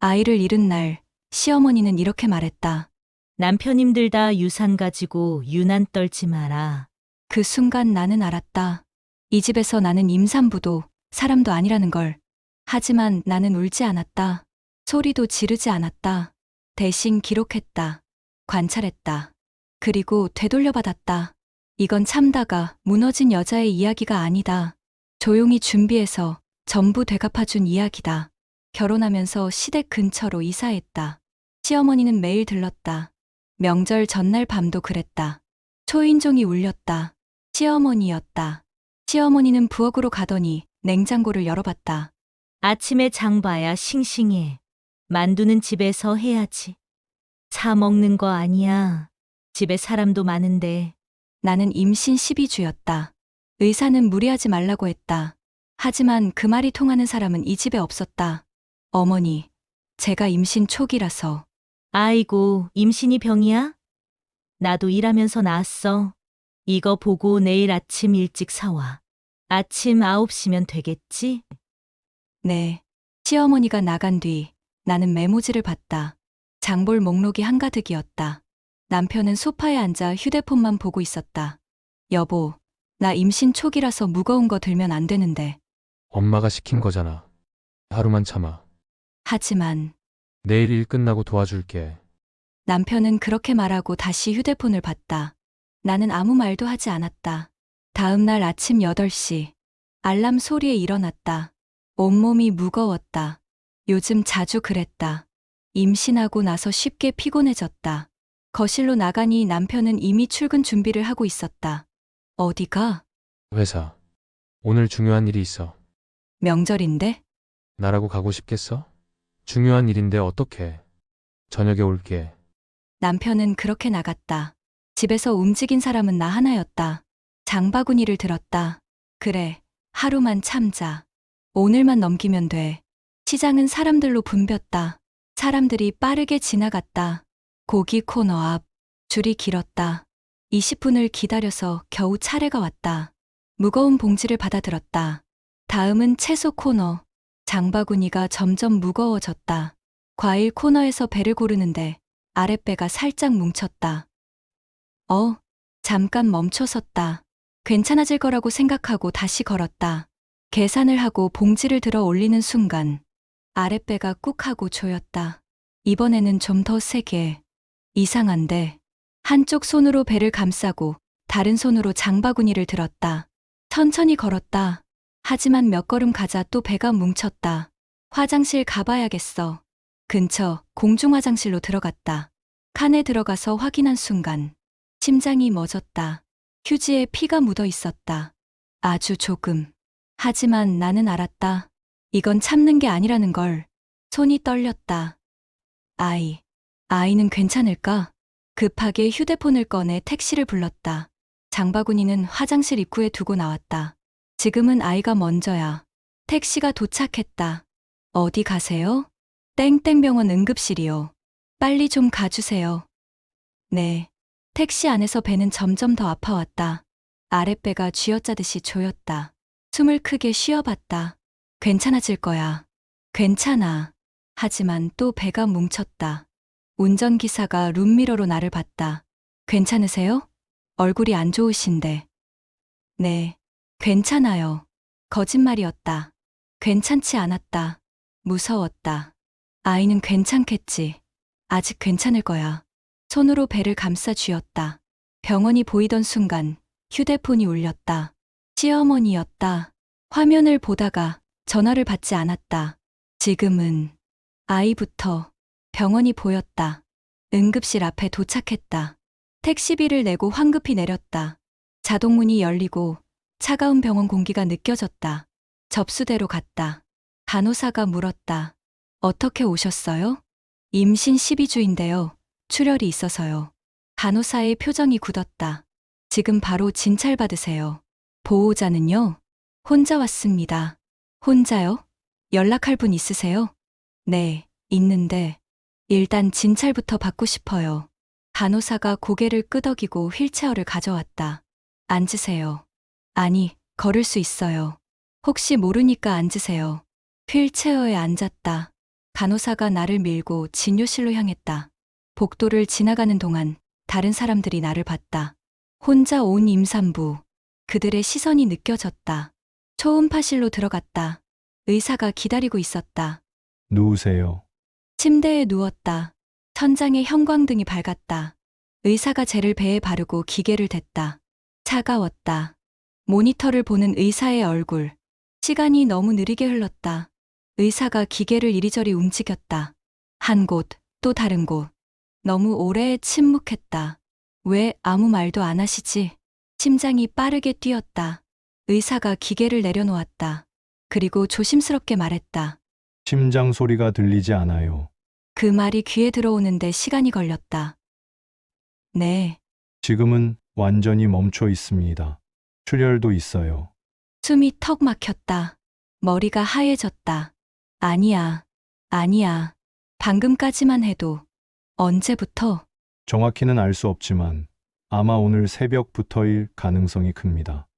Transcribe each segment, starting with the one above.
아이를 잃은 날, 시어머니는 이렇게 말했다. 남편 힘들다 유산 가지고 유난 떨지 마라. 그 순간 나는 알았다. 이 집에서 나는 임산부도 사람도 아니라는 걸. 하지만 나는 울지 않았다. 소리도 지르지 않았다. 대신 기록했다. 관찰했다. 그리고 되돌려받았다. 이건 참다가 무너진 여자의 이야기가 아니다. 조용히 준비해서 전부 되갚아준 이야기다. 결혼하면서 시댁 근처로 이사했다. 시어머니는 매일 들렀다. 명절 전날 밤도 그랬다. 초인종이 울렸다. 시어머니였다. 시어머니는 부엌으로 가더니 냉장고를 열어봤다. 아침에 장 봐야 싱싱해. 만두는 집에서 해야지. 사 먹는 거 아니야. 집에 사람도 많은데. 나는 임신 12주였다. 의사는 무리하지 말라고 했다. 하지만 그 말이 통하는 사람은 이 집에 없었다. 어머니, 제가 임신 초기라서. 아이고, 임신이 병이야? 나도 일하면서 낳았어. 이거 보고 내일 아침 일찍 사와. 아침 9시면 되겠지? 네. 시어머니가 나간 뒤 나는 메모지를 봤다. 장볼 목록이 한가득이었다. 남편은 소파에 앉아 휴대폰만 보고 있었다. 여보, 나 임신 초기라서 무거운 거 들면 안 되는데. 엄마가 시킨 거잖아. 하루만 참아. 하지만 내일 일 끝나고 도와줄게. 남편은 그렇게 말하고 다시 휴대폰을 봤다. 나는 아무 말도 하지 않았다. 다음 날 아침 8시. 알람 소리에 일어났다. 온몸이 무거웠다. 요즘 자주 그랬다. 임신하고 나서 쉽게 피곤해졌다. 거실로 나가니 남편은 이미 출근 준비를 하고 있었다. 어디가? 회사. 오늘 중요한 일이 있어. 명절인데? 나라고 가고 싶겠어? 중요한 일인데 어떡해. 저녁에 올게. 남편은 그렇게 나갔다. 집에서 움직인 사람은 나 하나였다. 장바구니를 들었다. 그래, 하루만 참자. 오늘만 넘기면 돼. 시장은 사람들로 붐볐다. 사람들이 빠르게 지나갔다. 고기 코너 앞, 줄이 길었다. 20분을 기다려서 겨우 차례가 왔다. 무거운 봉지를 받아들었다. 다음은 채소 코너. 장바구니가 점점 무거워졌다. 과일 코너에서 배를 고르는데 아랫배가 살짝 뭉쳤다. 잠깐 멈춰섰다. 괜찮아질 거라고 생각하고 다시 걸었다. 계산을 하고 봉지를 들어 올리는 순간 아랫배가 꾹 하고 조였다. 이번에는 좀 더 세게. 이상한데 한쪽 손으로 배를 감싸고 다른 손으로 장바구니를 들었다. 천천히 걸었다. 하지만 몇 걸음 가자 또 배가 뭉쳤다. 화장실 가봐야겠어. 근처 공중화장실로 들어갔다. 칸에 들어가서 확인한 순간 심장이 멎었다. 휴지에 피가 묻어 있었다. 아주 조금. 하지만 나는 알았다. 이건 참는 게 아니라는 걸. 손이 떨렸다. 아이는 괜찮을까? 급하게 휴대폰을 꺼내 택시를 불렀다. 장바구니는 화장실 입구에 두고 나왔다. 지금은 아이가 먼저야. 택시가 도착했다. 어디 가세요? 땡땡병원 응급실이요. 빨리 좀 가주세요. 네. 택시 안에서 배는 점점 더 아파왔다. 아랫배가 쥐어짜듯이 조였다. 숨을 크게 쉬어봤다. 괜찮아질 거야. 괜찮아. 하지만 또 배가 뭉쳤다. 운전기사가 룸미러로 나를 봤다. 괜찮으세요? 얼굴이 안 좋으신데. 네. 괜찮아요. 거짓말이었다. 괜찮지 않았다. 무서웠다. 아이는 괜찮겠지. 아직 괜찮을 거야. 손으로 배를 감싸 쥐었다. 병원이 보이던 순간 휴대폰이 울렸다. 시어머니였다. 화면을 보다가 전화를 받지 않았다. 지금은 아이부터 병원이 보였다. 응급실 앞에 도착했다. 택시비를 내고 황급히 내렸다. 자동문이 열리고 차가운 병원 공기가 느껴졌다. 접수대로 갔다. 간호사가 물었다. 어떻게 오셨어요? 임신 12주인데요. 출혈이 있어서요. 간호사의 표정이 굳었다. 지금 바로 진찰 받으세요. 보호자는요? 혼자 왔습니다. 혼자요? 연락할 분 있으세요? 네, 있는데 일단 진찰부터 받고 싶어요. 간호사가 고개를 끄덕이고 휠체어를 가져왔다. 앉으세요. 아니, 걸을 수 있어요. 혹시 모르니까 앉으세요. 휠체어에 앉았다. 간호사가 나를 밀고 진료실로 향했다. 복도를 지나가는 동안 다른 사람들이 나를 봤다. 혼자 온 임산부. 그들의 시선이 느껴졌다. 초음파실로 들어갔다. 의사가 기다리고 있었다. 누우세요. 침대에 누웠다. 천장에 형광등이 밝았다. 의사가 젤을 배에 바르고 기계를 댔다. 차가웠다. 모니터를 보는 의사의 얼굴. 시간이 너무 느리게 흘렀다. 의사가 기계를 이리저리 움직였다. 한 곳, 또 다른 곳. 너무 오래 침묵했다. 왜 아무 말도 안 하시지? 심장이 빠르게 뛰었다. 의사가 기계를 내려놓았다. 그리고 조심스럽게 말했다. 심장 소리가 들리지 않아요. 그 말이 귀에 들어오는데 시간이 걸렸다. 네. 지금은 완전히 멈춰 있습니다. 출혈도 있어요. 숨이 턱 막혔다. 머리가 하얘졌다. 아니야. 아니야. 방금까지만 해도. 언제부터? 정확히는 알 수 없지만 아마 오늘 새벽부터일 가능성이 큽니다.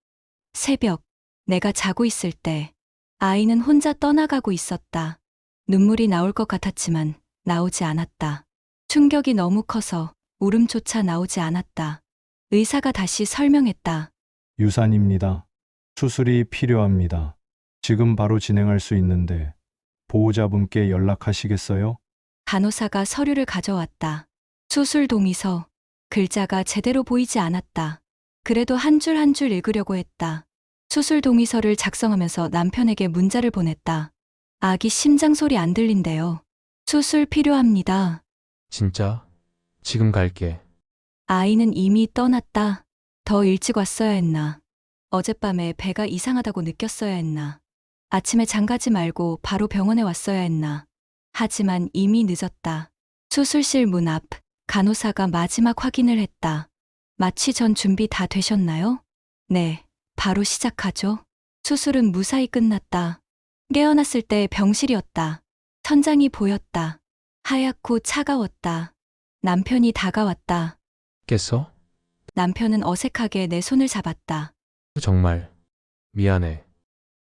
새벽. 내가 자고 있을 때. 아이는 혼자 떠나가고 있었다. 눈물이 나올 것 같았지만 나오지 않았다. 충격이 너무 커서 울음조차 나오지 않았다. 의사가 다시 설명했다. 유산입니다. 수술이 필요합니다. 지금 바로 진행할 수 있는데 보호자분께 연락하시겠어요? 간호사가 서류를 가져왔다. 수술 동의서. 글자가 제대로 보이지 않았다. 그래도 한 줄 한 줄 읽으려고 했다. 수술 동의서를 작성하면서 남편에게 문자를 보냈다. 아기 심장 소리 안 들린대요. 수술 필요합니다. 진짜? 지금 갈게. 아이는 이미 떠났다. 더 일찍 왔어야 했나. 어젯밤에 배가 이상하다고 느꼈어야 했나. 아침에 장가지 말고 바로 병원에 왔어야 했나. 하지만 이미 늦었다. 수술실 문 앞, 간호사가 마지막 확인을 했다. 마취 전 준비 다 되셨나요? 네, 바로 시작하죠. 수술은 무사히 끝났다. 깨어났을 때 병실이었다. 천장이 보였다. 하얗고 차가웠다. 남편이 다가왔다. 깼어? 남편은 어색하게 내 손을 잡았다. 정말 미안해.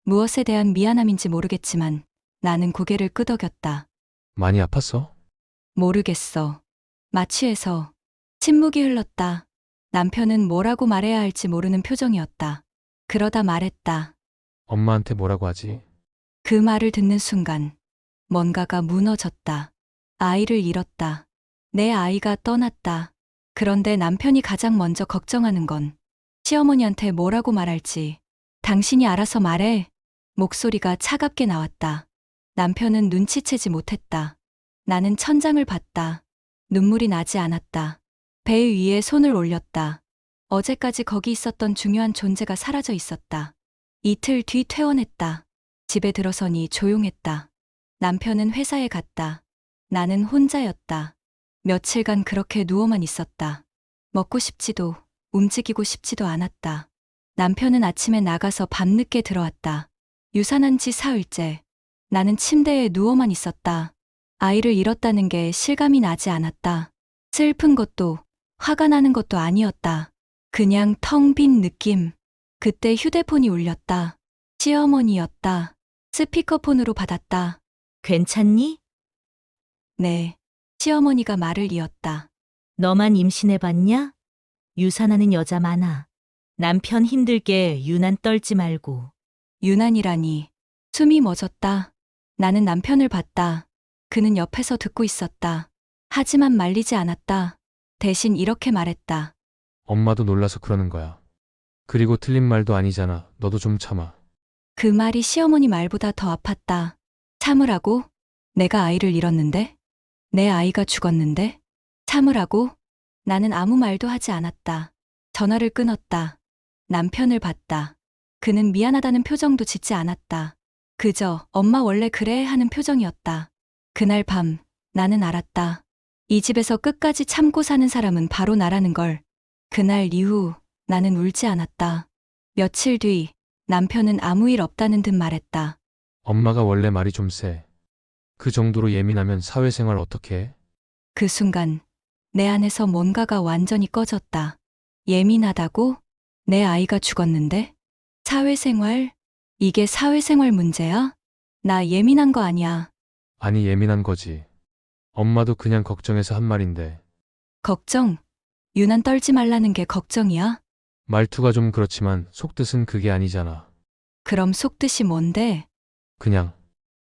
무엇에 대한 미안함인지 모르겠지만 나는 고개를 끄덕였다. 많이 아팠어? 모르겠어. 마취해서. 침묵이 흘렀다. 남편은 뭐라고 말해야 할지 모르는 표정이었다. 그러다 말했다. 엄마한테 뭐라고 하지? 그 말을 듣는 순간 뭔가가 무너졌다. 아이를 잃었다. 내 아이가 떠났다. 그런데 남편이 가장 먼저 걱정하는 건 시어머니한테 뭐라고 말할지. 당신이 알아서 말해. 목소리가 차갑게 나왔다. 남편은 눈치채지 못했다. 나는 천장을 봤다. 눈물이 나지 않았다. 배 위에 손을 올렸다. 어제까지 거기 있었던 중요한 존재가 사라져 있었다. 이틀 뒤 퇴원했다. 집에 들어서니 조용했다. 남편은 회사에 갔다. 나는 혼자였다. 며칠간 그렇게 누워만 있었다. 먹고 싶지도 움직이고 싶지도 않았다. 남편은 아침에 나가서 밤늦게 들어왔다. 유산한 지 사흘째. 나는 침대에 누워만 있었다. 아이를 잃었다는 게 실감이 나지 않았다. 슬픈 것도 화가 나는 것도 아니었다. 그냥 텅 빈 느낌. 그때 휴대폰이 울렸다. 시어머니였다. 스피커폰으로 받았다. 괜찮니? 네. 시어머니가 말을 이었다. 너만 임신해봤냐? 유산하는 여자 많아. 남편 힘들게 유난 떨지 말고. 유난이라니. 숨이 멎었다. 나는 남편을 봤다. 그는 옆에서 듣고 있었다. 하지만 말리지 않았다. 대신 이렇게 말했다. 엄마도 놀라서 그러는 거야. 그리고 틀린 말도 아니잖아. 너도 좀 참아. 그 말이 시어머니 말보다 더 아팠다. 참으라고? 내가 아이를 잃었는데? 내 아이가 죽었는데? 참으라고? 나는 아무 말도 하지 않았다. 전화를 끊었다. 남편을 봤다. 그는 미안하다는 표정도 짓지 않았다. 그저 엄마 원래 그래 하는 표정이었다. 그날 밤 나는 알았다. 이 집에서 끝까지 참고 사는 사람은 바로 나라는 걸. 그날 이후 나는 울지 않았다. 며칠 뒤 남편은 아무 일 없다는 듯 말했다. 엄마가 원래 말이 좀 세. 그 정도로 예민하면 사회생활 어떻게 해? 그 순간 내 안에서 뭔가가 완전히 꺼졌다. 예민하다고? 내 아이가 죽었는데? 사회생활? 이게 사회생활 문제야? 나 예민한 거 아니야. 아니, 예민한 거지. 엄마도 그냥 걱정해서 한 말인데. 걱정? 유난 떨지 말라는 게 걱정이야? 말투가 좀 그렇지만 속뜻은 그게 아니잖아. 그럼 속뜻이 뭔데? 그냥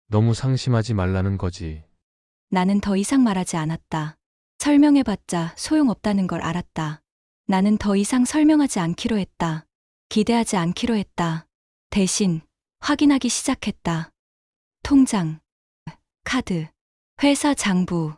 너무 상심하지 말라는 거지. 나는 더 이상 말하지 않았다. 설명해봤자 소용없다는 걸 알았다. 나는 더 이상 설명하지 않기로 했다. 기대하지 않기로 했다. 대신 확인하기 시작했다. 통장, 카드, 회사 장부,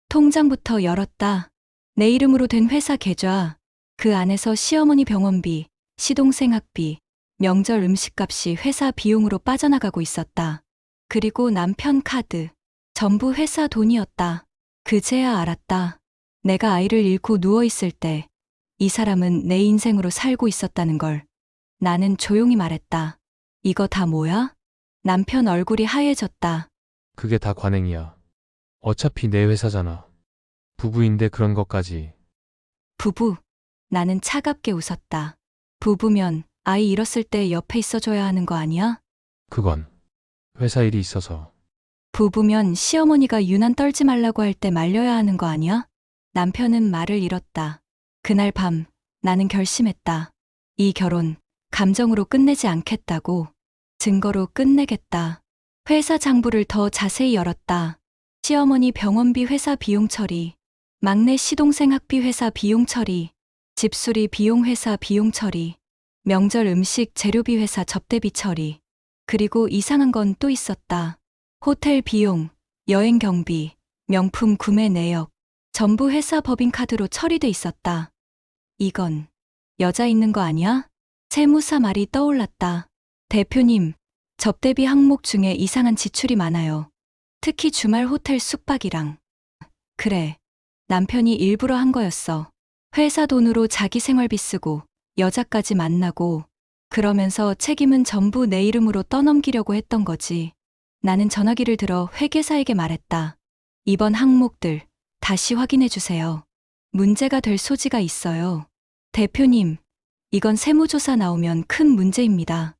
통장부터 열었다. 내 이름으로 된 회사 계좌, 그 안에서 시어머니 병원비, 시동생 학비, 명절 음식값이 회사 비용으로 빠져나가고 있었다. 그리고 남편 카드, 전부 회사 돈이었다. 그제야 알았다. 내가 아이를 잃고 누워있을 때 이 사람은 내 인생으로 살고 있었다는 걸. 나는 조용히 말했다. 이거 다 뭐야? 남편 얼굴이 하얘졌다. 그게 다 관행이야. 어차피 내 회사잖아. 부부인데 그런 것까지. 부부. 나는 차갑게 웃었다. 부부면 아이 잃었을 때 옆에 있어줘야 하는 거 아니야? 그건 회사 일이 있어서. 부부면 시어머니가 유난 떨지 말라고 할 때 말려야 하는 거 아니야? 남편은 말을 잃었다. 그날 밤 나는 결심했다. 이 결혼 감정으로 끝내지 않겠다고. 증거로 끝내겠다. 회사 장부를 더 자세히 열었다. 시어머니 병원비 회사 비용 처리, 막내 시동생 학비 회사 비용 처리, 집수리 비용 회사 비용 처리, 명절 음식 재료비 회사 접대비 처리. 그리고 이상한 건 또 있었다. 호텔 비용, 여행 경비, 명품 구매 내역, 전부 회사 법인카드로 처리돼 있었다. 이건 여자 있는 거 아니야? 세무사 말이 떠올랐다. 대표님, 접대비 항목 중에 이상한 지출이 많아요. 특히 주말 호텔 숙박이랑. 그래, 남편이 일부러 한 거였어. 회사 돈으로 자기 생활비 쓰고 여자까지 만나고 그러면서 책임은 전부 내 이름으로 떠넘기려고 했던 거지. 나는 전화기를 들어 회계사에게 말했다. 이번 항목들 다시 확인해 주세요. 문제가 될 소지가 있어요. 대표님, 이건 세무조사 나오면 큰 문제입니다.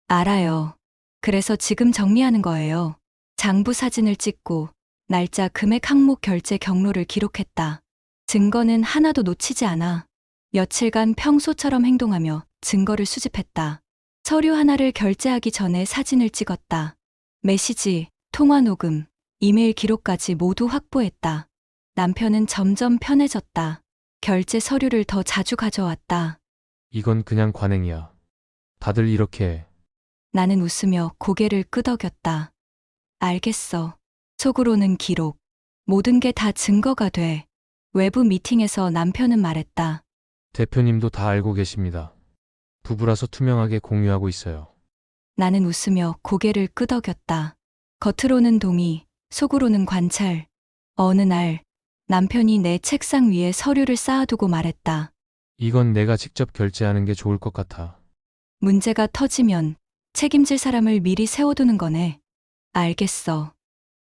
알아요. 그래서 지금 정리하는 거예요. 장부 사진을 찍고 날짜, 금액, 항목, 결제 경로를 기록했다. 증거는 하나도 놓치지 않아. 며칠간 평소처럼 행동하며 증거를 수집했다. 서류 하나를 결제하기 전에 사진을 찍었다. 메시지, 통화 녹음, 이메일 기록까지 모두 확보했다. 남편은 점점 편해졌다. 결제 서류를 더 자주 가져왔다. 이건 그냥 관행이야. 다들 이렇게 해. 나는 웃으며 고개를 끄덕였다. 알겠어. 속으로는 기록. 모든 게 다 증거가 돼. 외부 미팅에서 남편은 말했다. 대표님도 다 알고 계십니다. 부부라서 투명하게 공유하고 있어요. 나는 웃으며 고개를 끄덕였다. 겉으로는 동의, 속으로는 관찰. 어느 날 남편이 내 책상 위에 서류를 쌓아두고 말했다. 이건 내가 직접 결제하는 게 좋을 것 같아. 문제가 터지면 책임질 사람을 미리 세워두는 거네. 알겠어.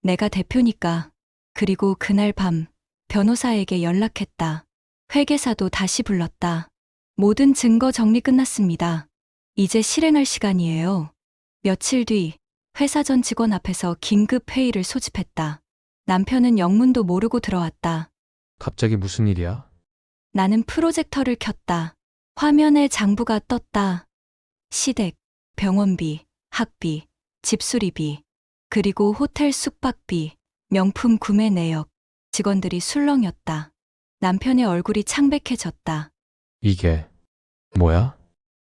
내가 대표니까. 그리고 그날 밤 변호사에게 연락했다. 회계사도 다시 불렀다. 모든 증거 정리 끝났습니다. 이제 실행할 시간이에요. 며칠 뒤 회사 전 직원 앞에서 긴급 회의를 소집했다. 남편은 영문도 모르고 들어왔다. 갑자기 무슨 일이야? 나는 프로젝터를 켰다. 화면에 장부가 떴다. 시댁, 병원비, 학비, 집수리비, 그리고 호텔 숙박비, 명품 구매 내역, 직원들이 술렁였다. 남편의 얼굴이 창백해졌다. 이게 뭐야?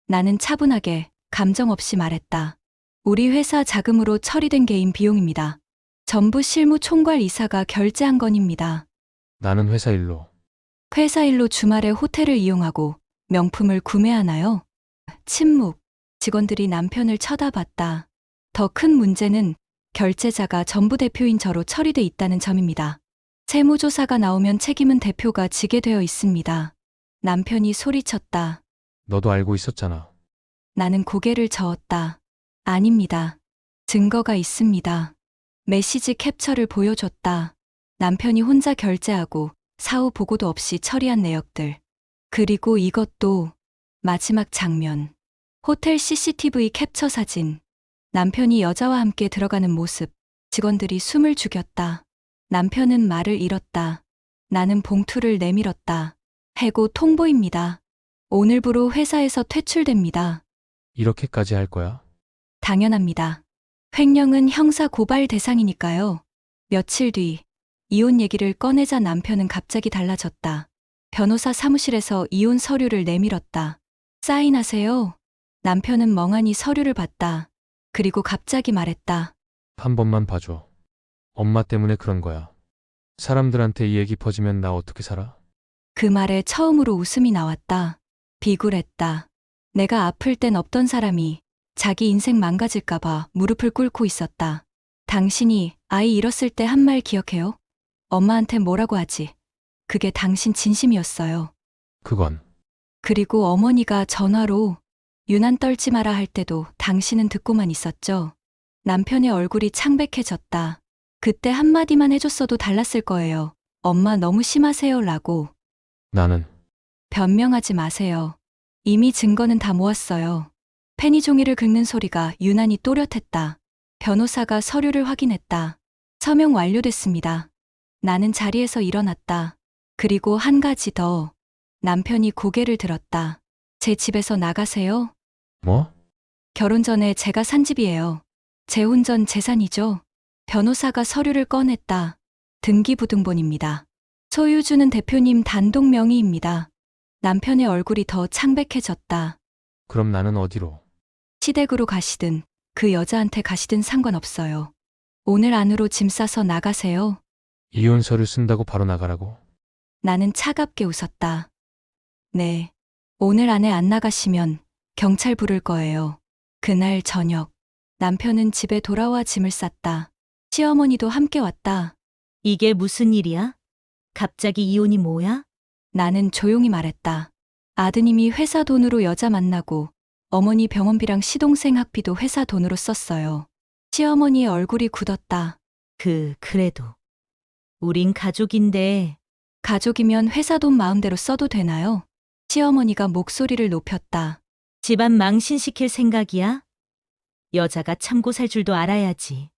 나는 차분하게 감정 없이 말했다. 우리 회사 자금으로 처리된 개인 비용입니다. 전부 실무 총괄 이사가 결제한 건입니다. 나는 회사 일로. 회사 일로 주말에 호텔을 이용하고 명품을 구매하나요? 침묵. 직원들이 남편을 쳐다봤다. 더 큰 문제는 결제자가 전부 대표인 저로 처리돼 있다는 점입니다. 세무조사가 나오면 책임은 대표가 지게 되어 있습니다. 남편이 소리쳤다. 너도 알고 있었잖아. 나는 고개를 저었다. 아닙니다. 증거가 있습니다. 메시지 캡처를 보여줬다. 남편이 혼자 결제하고 사후 보고도 없이 처리한 내역들. 그리고 이것도 마지막 장면. 호텔 CCTV 캡처 사진. 남편이 여자와 함께 들어가는 모습. 직원들이 숨을 죽였다. 남편은 말을 잃었다. 나는 봉투를 내밀었다. 해고 통보입니다. 오늘부로 회사에서 퇴출됩니다. 이렇게까지 할 거야? 당연합니다. 횡령은 형사 고발 대상이니까요. 며칠 뒤 이혼 얘기를 꺼내자 남편은 갑자기 달라졌다. 변호사 사무실에서 이혼 서류를 내밀었다. 사인하세요. 남편은 멍하니 서류를 봤다. 그리고 갑자기 말했다. 한 번만 봐줘. 엄마 때문에 그런 거야. 사람들한테 이 얘기 퍼지면 나 어떻게 살아? 그 말에 처음으로 웃음이 나왔다. 비굴했다. 내가 아플 땐 없던 사람이 자기 인생 망가질까봐 무릎을 꿇고 있었다. 당신이 아이 잃었을 때 한 말 기억해요? 엄마한테 뭐라고 하지? 그게 당신 진심이었어요. 그건 그리고 어머니가 전화로 유난 떨지 마라 할 때도 당신은 듣고만 있었죠. 남편의 얼굴이 창백해졌다. 그때 한마디만 해줬어도 달랐을 거예요. 엄마 너무 심하세요 라고. 나는 변명하지 마세요. 이미 증거는 다 모았어요. 페니 종이를 긁는 소리가 유난히 또렷했다. 변호사가 서류를 확인했다. 서명 완료됐습니다. 나는 자리에서 일어났다. 그리고 한 가지 더. 남편이 고개를 들었다. 제 집에서 나가세요. 뭐? 결혼 전에 제가 산 집이에요. 재혼 전 재산이죠. 변호사가 서류를 꺼냈다. 등기부등본입니다. 소유주는 대표님 단독 명의입니다. 남편의 얼굴이 더 창백해졌다. 그럼 나는 어디로? 시댁으로 가시든 그 여자한테 가시든 상관없어요. 오늘 안으로 짐 싸서 나가세요. 이혼 서류 쓴다고 바로 나가라고? 나는 차갑게 웃었다. 네. 오늘 안에 안 나가시면 경찰 부를 거예요. 그날 저녁, 남편은 집에 돌아와 짐을 쌌다. 시어머니도 함께 왔다. 이게 무슨 일이야? 갑자기 이혼이 뭐야? 나는 조용히 말했다. 아드님이 회사 돈으로 여자 만나고 어머니 병원비랑 시동생 학비도 회사 돈으로 썼어요. 시어머니의 얼굴이 굳었다. 그래도. 우린 가족인데. 가족이면 회사 돈 마음대로 써도 되나요? 시어머니가 목소리를 높였다. 집안 망신시킬 생각이야? 여자가 참고 살 줄도 알아야지.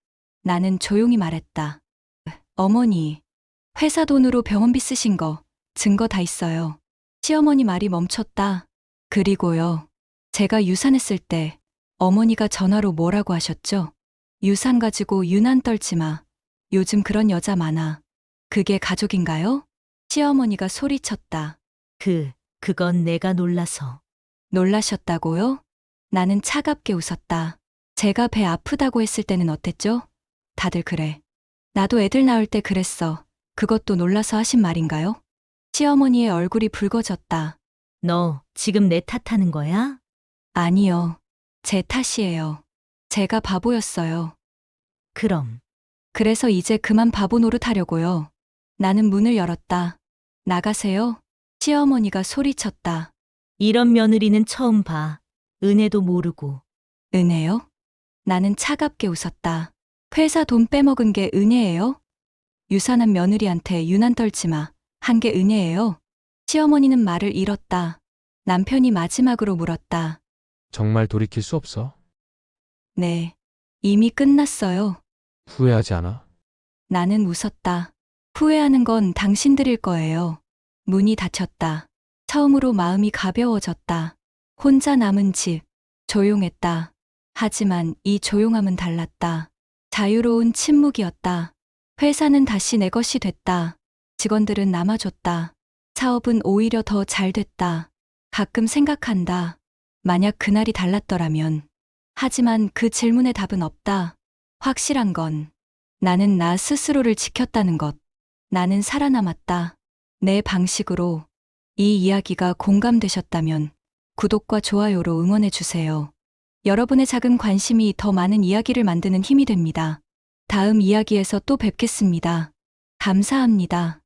나는 조용히 말했다. 어머니, 회사 돈으로 병원비 쓰신 거 증거 다 있어요. 시어머니 말이 멈췄다. 그리고요. 제가 유산했을 때 어머니가 전화로 뭐라고 하셨죠? 유산 가지고 유난 떨지 마. 요즘 그런 여자 많아. 그게 가족인가요? 시어머니가 소리쳤다. 그건 내가 놀라서. 놀라셨다고요? 나는 차갑게 웃었다. 제가 배 아프다고 했을 때는 어땠죠? 다들 그래. 나도 애들 낳을 때 그랬어. 그것도 놀라서 하신 말인가요? 시어머니의 얼굴이 붉어졌다. 너 지금 내 탓하는 거야? 아니요. 제 탓이에요. 제가 바보였어요. 그럼. 그래서 이제 그만 바보 노릇하려고요. 나는 문을 열었다. 나가세요. 시어머니가 소리쳤다. 이런 며느리는 처음 봐. 은혜도 모르고. 은혜요? 나는 차갑게 웃었다. 회사 돈 빼먹은 게 은혜예요? 유산한 며느리한테 유난 떨지 마. 한 게 은혜예요? 시어머니는 말을 잃었다. 남편이 마지막으로 물었다. 정말 돌이킬 수 없어? 네. 이미 끝났어요. 후회하지 않아? 나는 웃었다. 후회하는 건 당신들일 거예요. 문이 닫혔다. 처음으로 마음이 가벼워졌다. 혼자 남은 집. 조용했다. 하지만 이 조용함은 달랐다. 자유로운 침묵이었다. 회사는 다시 내 것이 됐다. 직원들은 남아줬다. 사업은 오히려 더 잘 됐다. 가끔 생각한다. 만약 그날이 달랐더라면. 하지만 그 질문에 답은 없다. 확실한 건 나는 나 스스로를 지켰다는 것. 나는 살아남았다. 내 방식으로. 이 이야기가 공감되셨다면 구독과 좋아요로 응원해주세요. 여러분의 작은 관심이 더 많은 이야기를 만드는 힘이 됩니다. 다음 이야기에서 또 뵙겠습니다. 감사합니다.